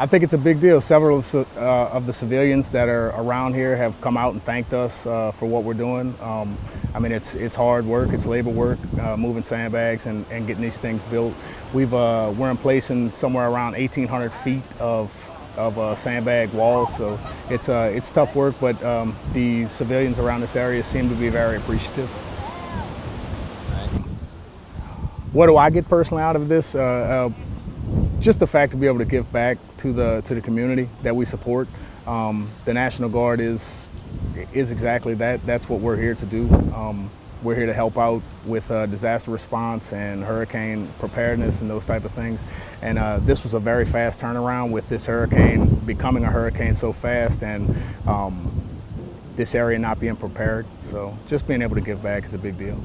I think it's a big deal. Several of the civilians that are around here have come out and thanked us for what we're doing. I mean, it's hard work, it's labor work, moving sandbags and getting these things built. We're in place in somewhere around 1,800 feet of sandbag walls, so it's tough work, but the civilians around this area seem to be very appreciative. What do I get personally out of this? Just the fact to be able to give back to the community that we support. The National Guard is exactly that. That's what we're here to do. We're here to help out with disaster response and hurricane preparedness and those type of things. And this was a very fast turnaround with this hurricane becoming a hurricane so fast, and this area not being prepared. So just being able to give back is a big deal.